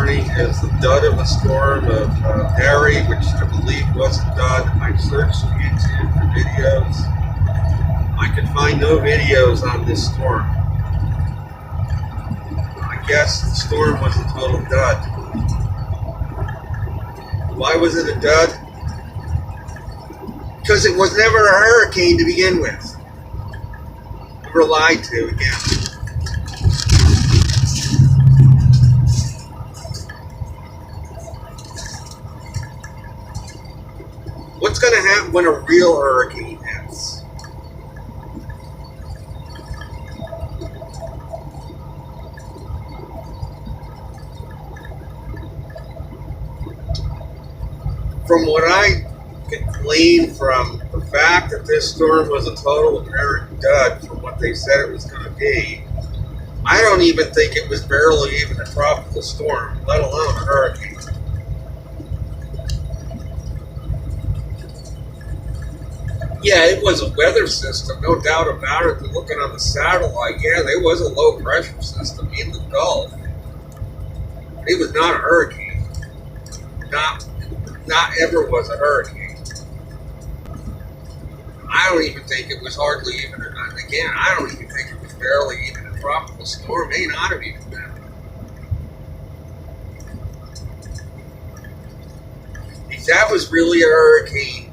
morning is the dud of a storm of Barry, which I believe was a dud. I searched YouTube for videos. I could find no videos on this storm. I guess the storm was a total dud. Why was it a dud? Because it was never a hurricane to begin with. We were lied to again. What's going to happen when a real hurricane hits? From what I could glean from the fact that this storm was a total apparent dud from what they said it was going to be, I don't even think it was barely even a tropical storm, let alone a hurricane. Yeah, it was a weather system, no doubt about it. Looking on the satellite, yeah, there was a low pressure system in the Gulf. It was not a hurricane. Not ever was a hurricane. I don't even think it was hardly even, again, I don't even think it was barely even a tropical storm. May not have even been. If that was really a hurricane,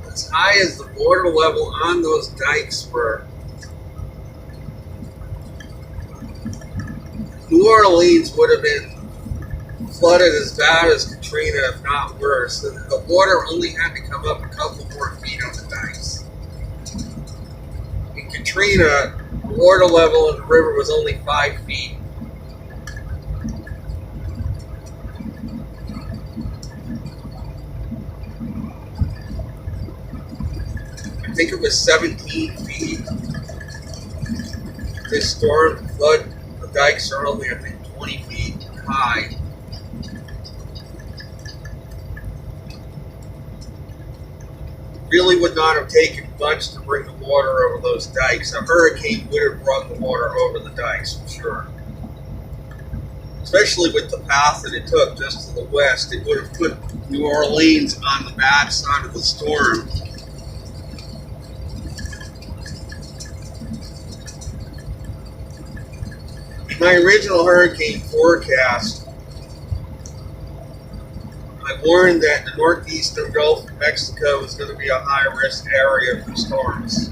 as high as the water level on those dikes were, New Orleans would have been flooded as bad as Katrina, if not worse. And the water only had to come up a couple more feet on the dikes. In Katrina, the water level in the river was only 5 feet. I think it was 17 feet. This storm flood, the dikes are only, I think, 20 feet high. Really would not have taken much to bring the water over those dikes. A hurricane would have brought the water over the dikes for sure. Especially with the path that it took just to the west. It would have put New Orleans on the bad side of the storm. In my original hurricane forecast, I warned that the northeastern Gulf of Mexico was going to be a high-risk area for storms.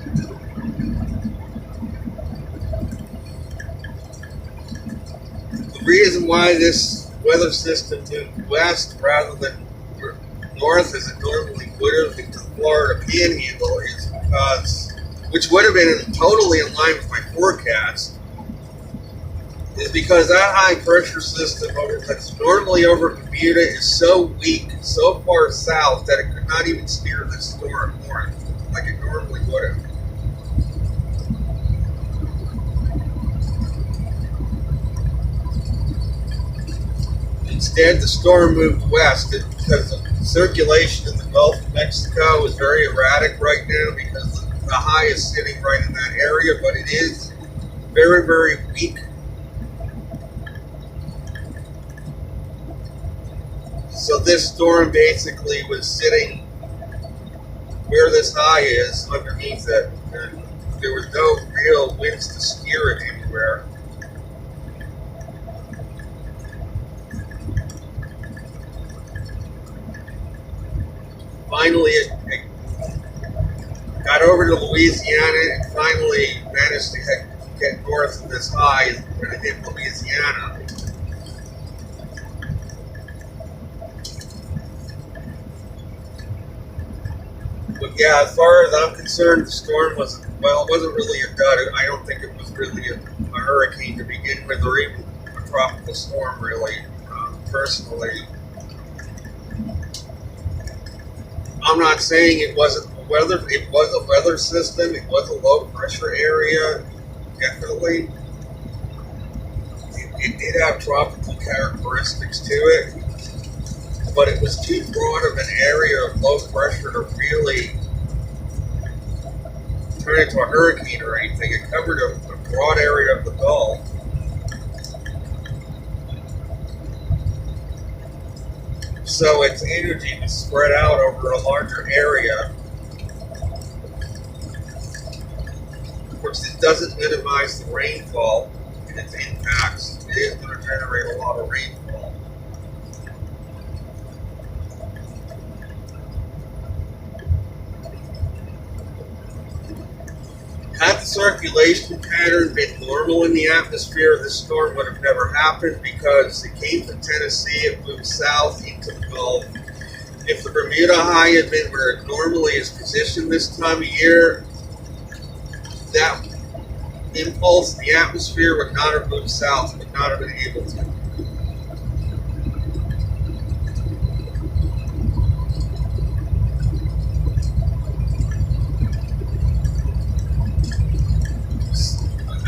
The reason why this weather system moved west rather than north as it normally would have into the Florida Panhandle is because, which would have been totally in line with my forecast, is because that high pressure system that's normally over Bermuda is so weak, so far south that it could not even steer the storm north like it normally would have. Instead, the storm moved west because the circulation in the Gulf of Mexico is very erratic right now because the high is sitting right in that area, but it is very, very weak. So this storm basically was sitting where this high is underneath it, and there was no real winds to steer it anywhere. Finally, it got over to Louisiana and finally managed to get north of this high and it hit Louisiana. But yeah, as far as I'm concerned, the storm wasn't really a dud. I don't think it was really a hurricane to begin with, or even a tropical storm, really, personally. I'm not saying it wasn't a weather, it was a weather system, it was a low pressure area, definitely. It did have tropical characteristics to it, but it was too broad of an area of low pressure to really turn into a hurricane or anything. It covered a broad area of the Gulf. so its energy was spread out over a larger area, which it doesn't minimize the rainfall and its impacts. It is going to generate a lot of rainfall. Had the circulation pattern been normal in the atmosphere, this storm would have never happened because it came from Tennessee, it moved south into the Gulf. If the Bermuda High had been where it normally is positioned this time of year, that impulse in the atmosphere would not have moved south, would not have been able to.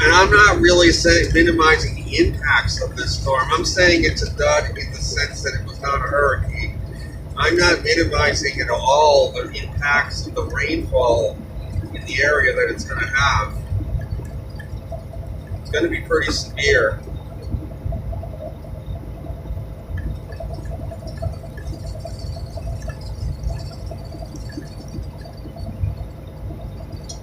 And I'm not really minimizing the impacts of this storm. I'm saying it's a dud in the sense that it was not a hurricane. I'm not minimizing at all the impacts of the rainfall in the area that it's going to have. It's going to be pretty severe.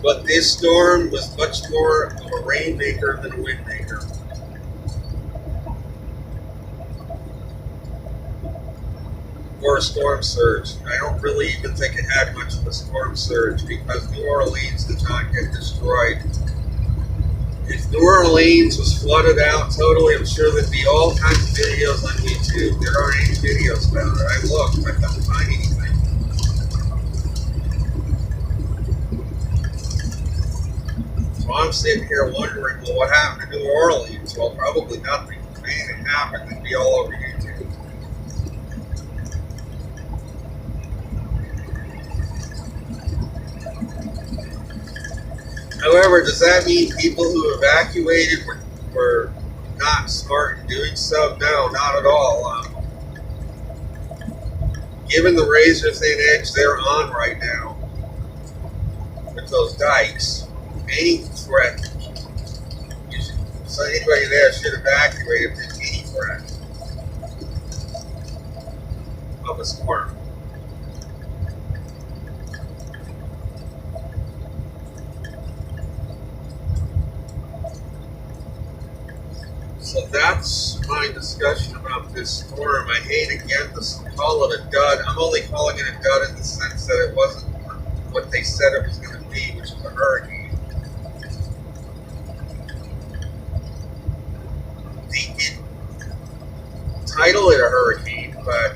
But this storm was much more of a rainmaker than a windmaker. Or a storm surge. I don't really even think it had much of a storm surge because New Orleans did not get destroyed. If New Orleans was flooded out totally, I'm sure there'd be all kinds of videos on YouTube. There aren't any videos about it. I looked, I couldn't find anything. So I'm sitting here wondering, well, what happened to New Orleans? Well, probably nothing. If anything happened, it'd be all over YouTube. However, does that mean people who evacuated were not smart in doing so? No, not at all. Given the razor thin edge they're on right now with those dikes, any threat, so anybody there should evacuate if there's any threat of a storm. So that's my discussion about this storm. I hate again to call it a dud. I'm only calling it a dud in the sense that it wasn't what they said it was going to be, which was a hurricane. They did title it a hurricane, but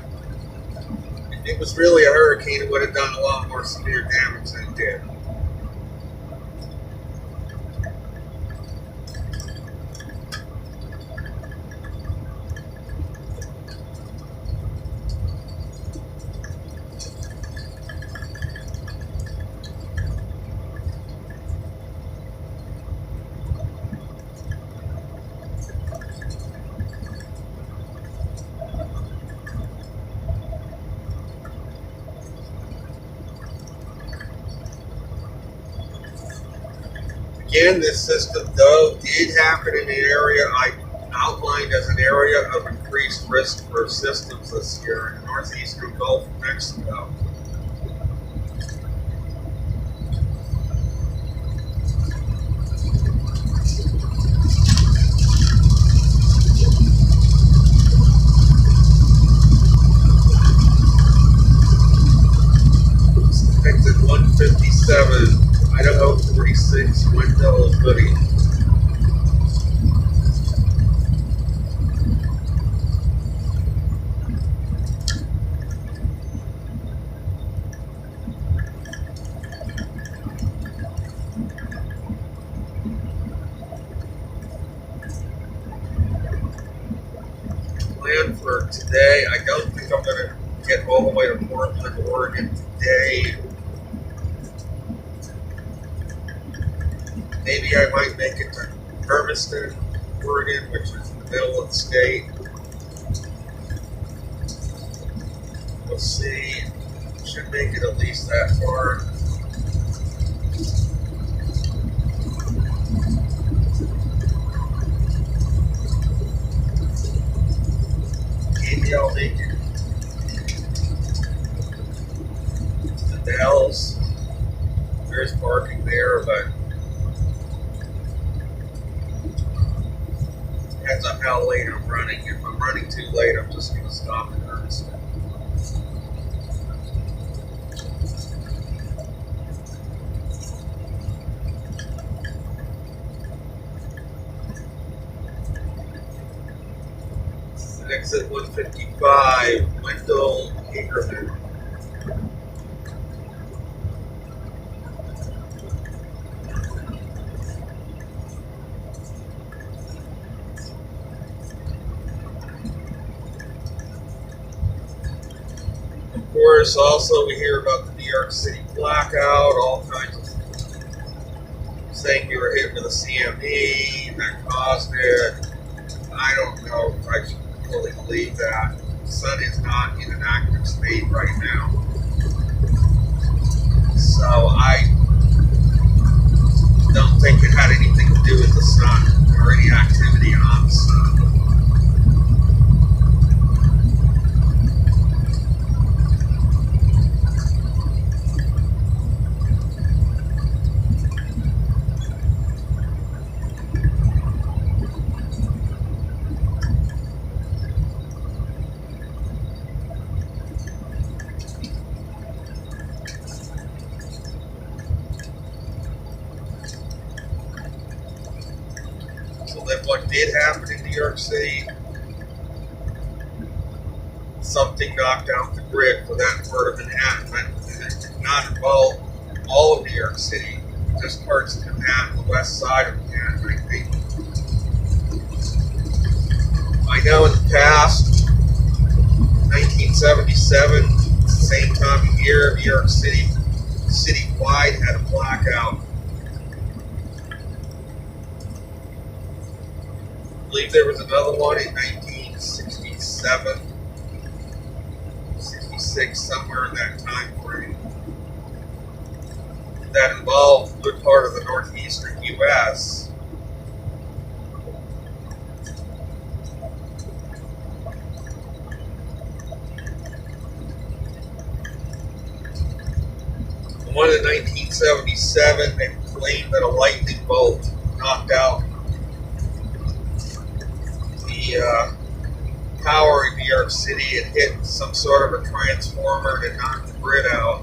if it was really a hurricane, it would have done a lot more severe damage than it did. Again, this system, though, did happen in an area I outlined as an area of increased risk for systems this year in the northeastern Gulf of Mexico. It's depicted 157. Idaho 46, window of Goody. Plan for today, I don't think I'm going to get all the way to Portland, Oregon today. Maybe I might make it to Hermiston, Oregon, which is in the middle of the state. We'll see. Should make it at least that far. Maybe I'll make it. Depends on how late I'm running. If I'm running too late, I'm just going to stop and rest. Exit 155, Wendell Ingerman. Of course, also we hear about the New York City blackout, all kinds of saying you were hit with a CME that caused it. I don't know if I should fully believe that. The sun is not in an active state right now. So I don't think it had anything to do with the sun or any activity on the sun. So then what did happen in New York City? Something knocked out the grid for that part of Manhattan, but it did not involve all of New York City, just parts of Manhattan, the west side of Manhattan, I think. I know in the past, 1977, same time of year, New York City, citywide had a blackout. I believe there was another one in 1967, 66, somewhere in that time frame. That involved a good part of the northeastern U.S. The one in 1977, they claimed that a lightning bolt knocked out the power in New York City. It hit some sort of a transformer and knocked the grid out.